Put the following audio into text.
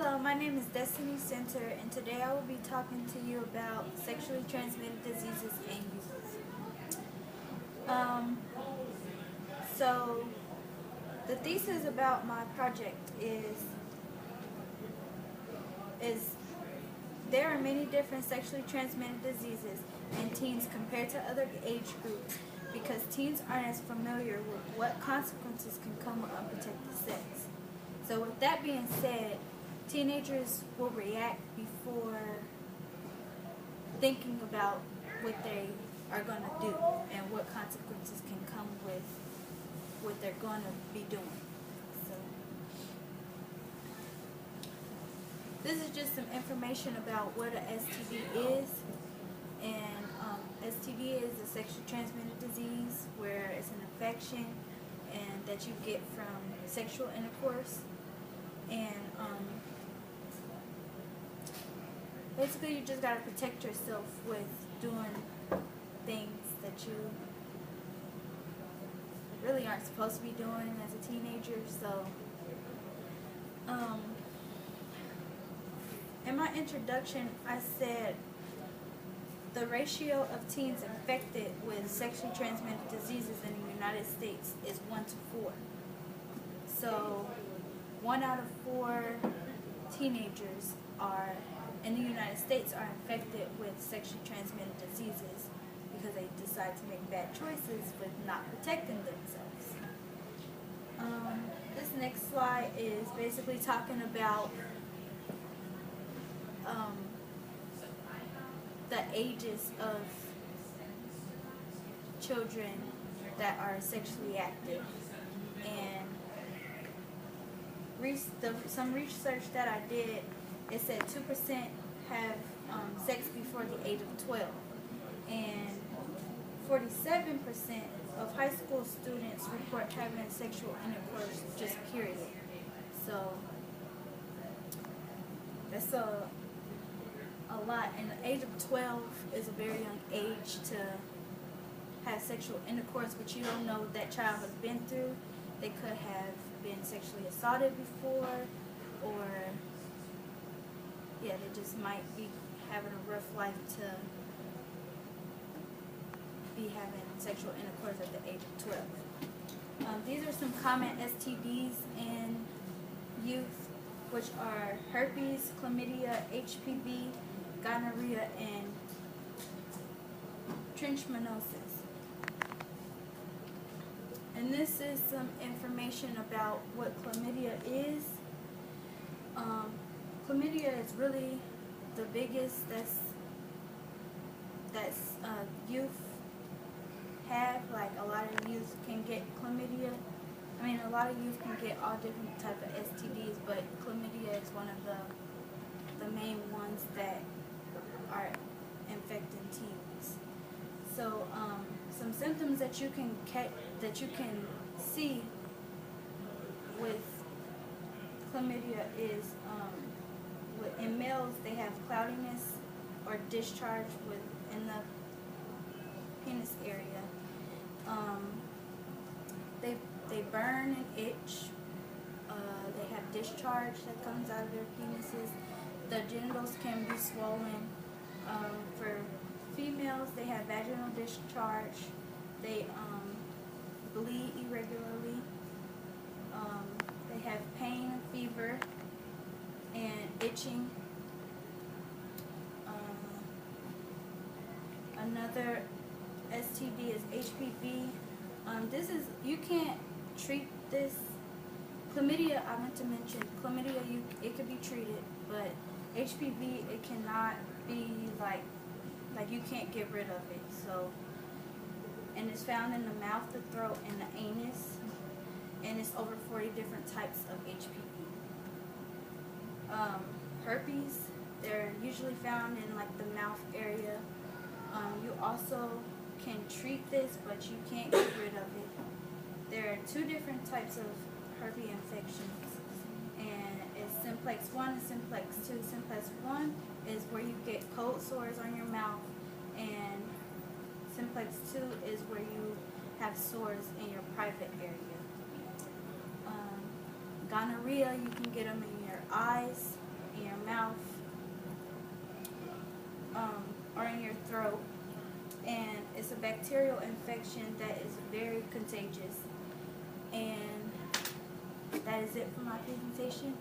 Hello, my name is Destini Center, and today I will be talking to you about sexually transmitted diseases in youth. So the thesis about my project is there are many different sexually transmitted diseases in teens compared to other age groups because teens aren't as familiar with what consequences can come with unprotected sex. So with that being said, teenagers will react before thinking about what they are going to do and what consequences can come with what they're going to be doing. So this is just some information about what a STD is. And STD is a sexually transmitted disease where it's an infection and that you get from sexual intercourse. And basically you just got to protect yourself with doing things that you really aren't supposed to be doing as a teenager. So in my introduction I said the ratio of teens infected with sexually transmitted diseases in the United States is 1 to 4. So 1 out of 4 teenagers in the United States are infected with sexually transmitted diseases because they decide to make bad choices with not protecting themselves. This next slide is basically talking about the ages of children that are sexually active, and some research that I did, it said 2% have sex before the age of 12, and 47% of high school students report having sexual intercourse just period. So that's a lot, and the age of 12 is a very young age to have sexual intercourse, but you don't know what that child has been through. They could have been sexually assaulted before, or they just might be having a rough life to be having sexual intercourse at the age of 12. These are some common STDs in youth, which are herpes, chlamydia, HPV, gonorrhea, and trichomoniasis. And this is some information about what chlamydia is. Chlamydia is really the biggest that's youth have. Like, a lot of youth can get chlamydia. I mean, a lot of youth can get all different type of STDs, but chlamydia is one of the main ones that are infecting teens. So some symptoms that you can see with chlamydia is in males they have cloudiness or discharge in the penis area. They burn and itch. They have discharge that comes out of their penises. The genitals can be swollen. For females, they have vaginal discharge. They bleed irregularly. They have pain, fever, and itching. Another STD is HPV. You can't treat this. Chlamydia, I meant to mention, chlamydia, it could be treated, but HPV, it cannot be like you can't get rid of it. So, and it's found in the mouth, the throat, and the anus, and it's over 40 different types of HPV. Herpes, they're usually found in like the mouth area. You also can treat this, but you can't get rid of it. There are 2 different types of herpes infections, and it's simplex 1 and simplex 2. Simplex 1 is where you get cold sores on your mouth, and simplex 2 is where you have sores in your private area. Gonorrhea, you can get them in your eyes, in your mouth, or in your throat, and it's a bacterial infection that is very contagious. And that is it for my presentation.